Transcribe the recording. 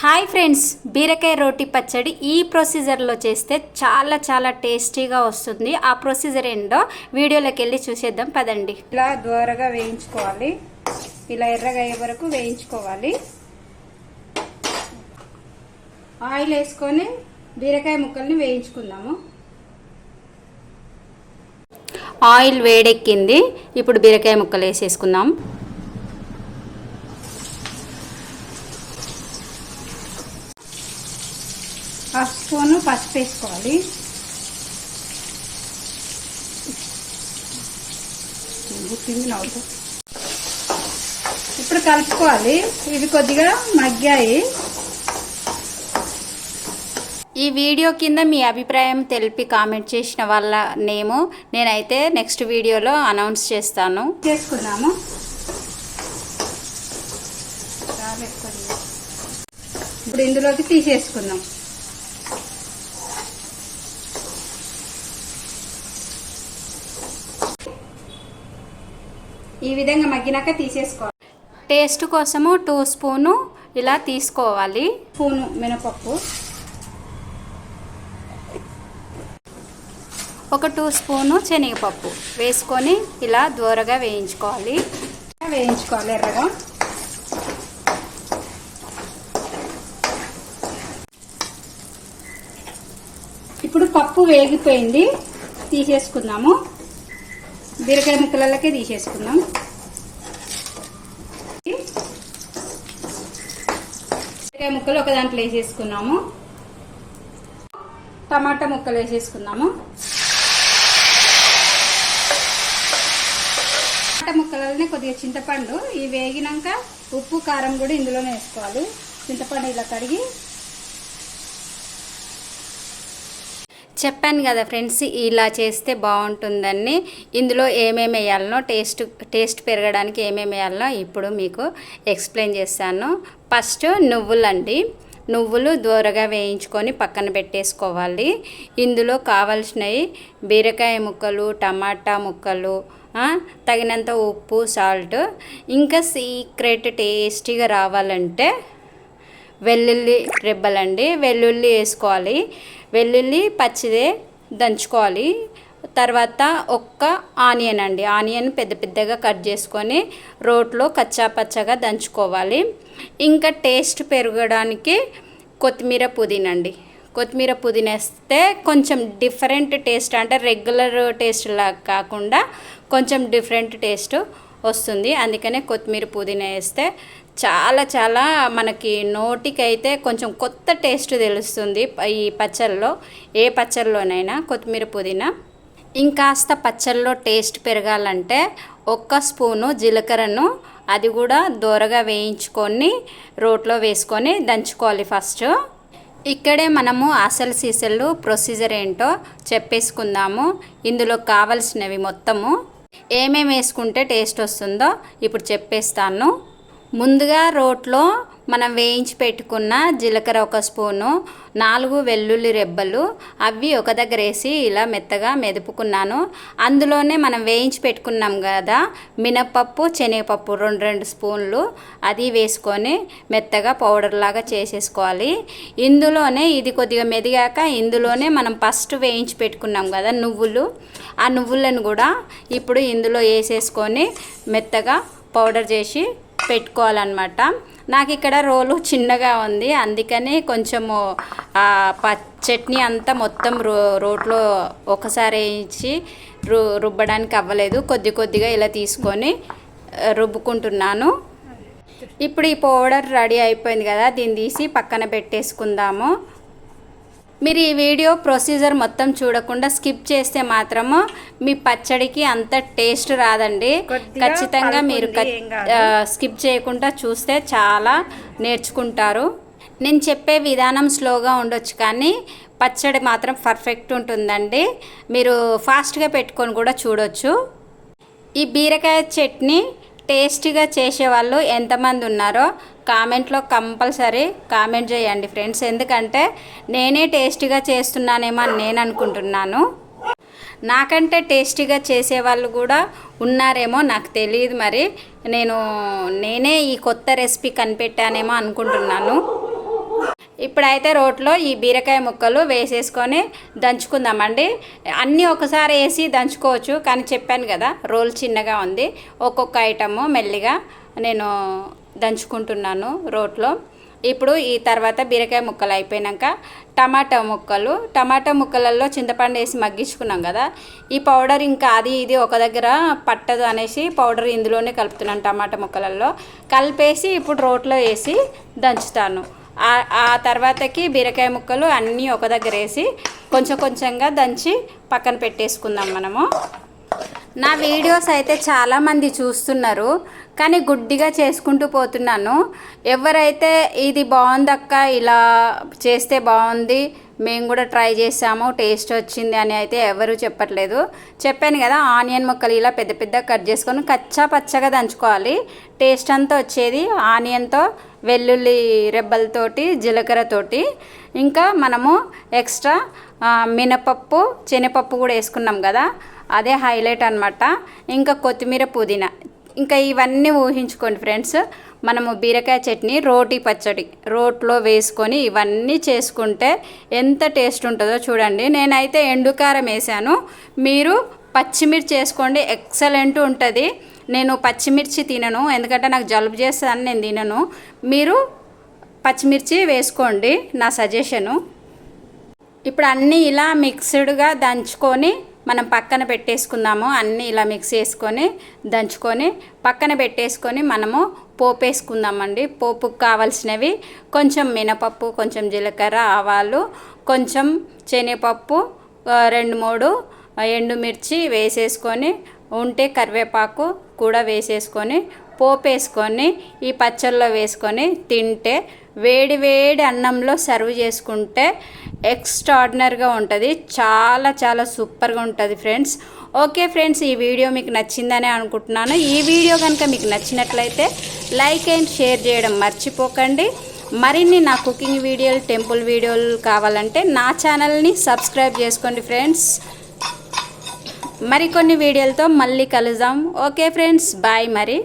Hi friends, బీరకాయ రోటి పచ్చడి ఈ ప్రొసీజర్లో చేస్తే చాలా టేస్టీగా వస్తుంది. ఆ ప్రొసీజర్ ఏంటో వీడియోలోకి వెళ్ళి చూసేద్దాం పదండి. ఇలా దోరగా వేయించుకోవాలి. ఇలా ఎర్రగా అయ్యే వరకు వేయించుకోవాలి. ఆయిల్ వేసుకొని బీరకాయ ముక్కల్ని వేయించుకుందాము. ఆయిల్ వేడెక్కింది. ఇప్పుడు బీరకాయ ముక్కలు వేసేసుకుందాం. హాఫ్ స్పూను పసుపు వేసుకోవాలి. ఇప్పుడు కలుపుకోవాలి. ఇవి కొద్దిగా మగ్గాయి. ఈ వీడియో కింద మీ అభిప్రాయం తెలిపి కామెంట్ చేసిన వాళ్ళ నేము నేనైతే నెక్స్ట్ వీడియోలో అనౌన్స్ చేస్తాను. చేసుకున్నాము. ఇప్పుడు ఇందులోకి తీసేసుకుందాం. ఈ విధంగా మగ్గినాక తీసేసుకోవాలి. టేస్ట్ కోసము 2 స్పూను ఇలా తీసుకోవాలి. స్పూను మినపప్పు, ఒక 2 స్పూను శనగపప్పు వేసుకొని ఇలా దోరగా వేయించుకోవాలి. ఎర్రగా. ఇప్పుడు పప్పు వేగిపోయింది, తీసేసుకుందాము. బీరకాయ ముక్కలకే తీసేసుకుందాం. బీరకాయ ముక్కలు ఒక దాంట్లో వేసేసుకున్నాము. టమాటా ముక్కలు వేసేసుకుందాము. టమాటా ముక్కలనే కొద్దిగా చింతపండు, ఇవి వేగినాక ఉప్పు కారం కూడా ఇందులోనే వేసుకోవాలి. చింతపండు ఇలా కడిగి. చెప్పాను కదా ఫ్రెండ్స్, ఇలా చేస్తే బాగుంటుందని. ఇందులో ఏమేమి వేయాలనో, టేస్ట్ పెరగడానికి ఏమేమి వేయాలనో ఇప్పుడు మీకు ఎక్స్ప్లెయిన్ చేస్తాను. ఫస్ట్ నువ్వులండి. నువ్వులు దోరగా వేయించుకొని పక్కన పెట్టేసుకోవాలి. ఇందులో కావాల్సినవి బీరకాయ ముక్కలు, టమాటా ముక్కలు, తగినంత ఉప్పు, సాల్ట్. ఇంకా సీక్రెట్ టేస్టీగా రావాలంటే వెల్లుల్లి రెబ్బలండి. వెల్లుల్లి వేసుకోవాలి. వెల్లుల్లి పచ్చిదే దంచుకోవాలి. తర్వాత ఒక్క ఆనియన్ అండి. ఆనియన్ పెద్దగా కట్ చేసుకొని రోట్లో కచ్చాపచ్చగా దంచుకోవాలి. ఇంకా టేస్ట్ పెరగడానికి కొత్తిమీర, పుదీనా అండి. కొత్తిమీర, పుదీనా వేస్తే కొంచెం డిఫరెంట్ టేస్ట్, అంటే రెగ్యులర్ టేస్ట్ లాగా కాకుండా కొంచెం డిఫరెంట్ టేస్ట్ వస్తుంది. అందుకనే కొత్తిమీర, పుదీనా వేస్తే చాలా మనకి నోటికైతే కొంచెం కొత్త టేస్ట్ తెలుస్తుంది. ఈ పచ్చళ్ళలో, ఏ పచ్చళ్ళలోనైనా కొత్తిమీర, పుదీనా. ఇంకాస్త పచ్చళ్ళలో టేస్ట్ పెరగాలంటే 1 స్పూను జీలకర్రను, అది కూడా దోరగా వేయించుకొని రోట్లో వేసుకొని దంచుకోవాలి ఫస్ట్. ఇక్కడే మనము అసలు సీసలు ప్రొసీజర్ ఏంటో చెప్పేసుకుందాము. ఇందులో కావలసినవి మొత్తము ఏమేమి వేసుకుంటే టేస్ట్ వస్తుందో ఇప్పుడు చెప్పేస్తాను. ముందుగా రోట్లో మనం వేయించి పెట్టుకున్న జీలకర్ర 1 స్పూను, 4 వెల్లుల్లి రెబ్బలు, అవి ఒక దగ్గర వేసి ఇలా మెత్తగా మెదుపుకున్నాను. అందులోనే మనం వేయించి పెట్టుకున్నాం కదా మినపప్పు, శనగపప్పు 2 స్పూన్లు, అది వేసుకొని మెత్తగా పౌడర్ లాగా చేసేసుకోవాలి. ఇందులోనే ఇది కొద్దిగా మెదిగాక ఇందులోనే మనం ఫస్ట్ వేయించి పెట్టుకున్నాం కదా నువ్వులు, ఆ నువ్వులను కూడా ఇప్పుడు ఇందులో వేసేసుకొని మెత్తగా పౌడర్ చేసి పెట్టుకోవాలన్నమాట. నాకు ఇక్కడ రోలు చిన్నగా ఉంది, అందుకని కొంచెము చట్నీ అంతా మొత్తం రోట్లో ఒకసారి వేయించి రుబ్బడానికి అవ్వలేదు. కొద్దిగా ఇలా తీసుకొని రుబ్బుకుంటున్నాను. ఇప్పుడు ఈ పౌడర్ రెడీ అయిపోయింది కదా, దీన్ని తీసి పక్కన పెట్టేసుకుందాము. మీరు ఈ వీడియో ప్రొసీజర్ మొత్తం చూడకుండా స్కిప్ చేస్తే మాత్రము మీ పచ్చడికి అంత టేస్ట్ రాదండి. ఖచ్చితంగా మీరు స్కిప్ చేయకుండా చూస్తే చాలా నేర్చుకుంటారు. నేను చెప్పే విధానం స్లోగా ఉండొచ్చు, కానీ పచ్చడి మాత్రం పర్ఫెక్ట్ ఉంటుందండి. మీరు ఫాస్ట్గా పెట్టుకొని కూడా చూడొచ్చు. ఈ బీరకాయ చట్నీ టేస్టీగా చేసేవాళ్ళు ఎంతమంది ఉన్నారో కామెంట్లో కంపల్సరీ కామెంట్ చేయండి ఫ్రెండ్స్. ఎందుకంటే నేనే టేస్టీగా చేస్తున్నానేమో అని నేను అనుకుంటున్నాను. నాకంటే టేస్టీగా చేసేవాళ్ళు కూడా ఉన్నారేమో నాకు తెలియదు. మరి నేనే ఈ కొత్త రెసిపీ కనిపెట్టానేమో అనుకుంటున్నాను. ఇప్పుడైతే రోట్లో ఈ బీరకాయ ముక్కలు వేసేసుకొని దంచుకుందామండి. అన్నీ ఒకసారి వేసి దంచుకోవచ్చు, కానీ చెప్పాను కదా రోల్ చిన్నగా ఉంది. ఒక్కొక్క ఐటము మెల్లిగా నేను దంచుకుంటున్నాను రోట్లో. ఇప్పుడు ఈ తర్వాత బీరకాయ ముక్కలు అయిపోయాక టమాటా ముక్కలలో చింతపండు వేసి మగ్గించుకున్నాం కదా. ఈ పౌడర్ ఇంకా అది ఇది ఒక దగ్గర పట్టదు అనేసి పౌడర్ ఇందులోనే కలుపుతున్నాను. టమాటా ముక్కలలో కలిపేసి ఇప్పుడు రోట్లో వేసి దంచుతాను. ఆ తర్వాతకి బీరకాయ ముక్కలు అన్నీ ఒక దగ్గర వేసి కొంచెం కొంచెంగా దంచి పక్కన పెట్టేసుకుందాం మనము. నా వీడియోస్ అయితే చాలామంది చూస్తున్నారు, కానీ గుడ్డిగా చేసుకుంటూ పోతున్నాను. ఎవరైతే ఇది బాగుందక్క, ఇలా చేస్తే బాగుంది, మేము కూడా ట్రై చేసాము, టేస్ట్ వచ్చింది అని అయితే ఎవరు చెప్పట్లేదు. చెప్పాను కదా, ఆనియన్ ముక్కలు ఇలా పెద్ద పెద్ద కట్ చేసుకొని కచ్చా పచ్చగా దంచుకోవాలి. టేస్ట్ అంతా వచ్చేది ఆనియన్తో, వెల్లుల్లి రెబ్బలతోటి, జీలకర్రతోటి. ఇంకా మనము ఎక్స్ట్రా మినపప్పు, శనగపప్పు కూడా వేసుకున్నాం కదా, అదే హైలైట్ అనమాట. ఇంకా కొత్తిమీర, పుదీనా, ఇంకా ఇవన్నీ ఊహించుకోండి ఫ్రెండ్స్. మనము బీరకాయ చట్నీ, రోటీ పచ్చడి రోట్లో వేసుకొని ఇవన్నీ చేసుకుంటే ఎంత టేస్ట్ ఉంటుందో చూడండి. నేనైతే ఎండుకారం వేసాను, మీరు పచ్చిమిర్చి వేసుకోండి, ఎక్సలెంట్ ఉంటుంది. నేను పచ్చిమిర్చి తినను, ఎందుకంటే నాకు జలుబు చేస్తుందని నేను తినను. మీరు పచ్చిమిర్చి వేసుకోండి, నా సజెషను. ఇప్పుడు అన్నీ ఇలా మిక్స్డ్గా దంచుకొని మనం పక్కన పెట్టేసుకుందాము. అన్నీ ఇలా మిక్స్ చేసుకొని దంచుకొని పక్కన పెట్టేసుకొని మనము పోపు వేసుకుందామండి. పోపుకు కావాల్సినవి కొంచెం మినపప్పు, కొంచెం జీలకర్ర, ఆవాలు, కొంచెం శనగపప్పు, 2-3 ఎండుమిర్చి వేసేసుకొని, ఉంటే కరివేపాకు కూడా వేసేసుకొని పోపు వేసుకొని ఈ పచ్చళ్ళలో వేసుకొని తింటే, వేడి వేడి అన్నంలో సర్వ్ చేసుకుంటే ఎక్స్ట్రాడినరీగా ఉంటుంది. చాలా చాలా సూపర్గా ఉంటుంది ఫ్రెండ్స్. ఓకే ఫ్రెండ్స్, ఈ వీడియో మీకు నచ్చిందని అనుకుంటున్నాను. ఈ వీడియో కనుక మీకు నచ్చినట్లయితే లైక్ అండ్ షేర్ చేయడం మర్చిపోకండి. మరిన్ని నా కుకింగ్ వీడియోలు, టెంపుల్ వీడియోలు కావాలంటే నా ఛానల్ని సబ్స్క్రైబ్ చేసుకోండి ఫ్రెండ్స్. మరికొన్ని వీడియోలతో మళ్ళీ కలుద్దాం. ఓకే ఫ్రెండ్స్, బాయ్ మరి.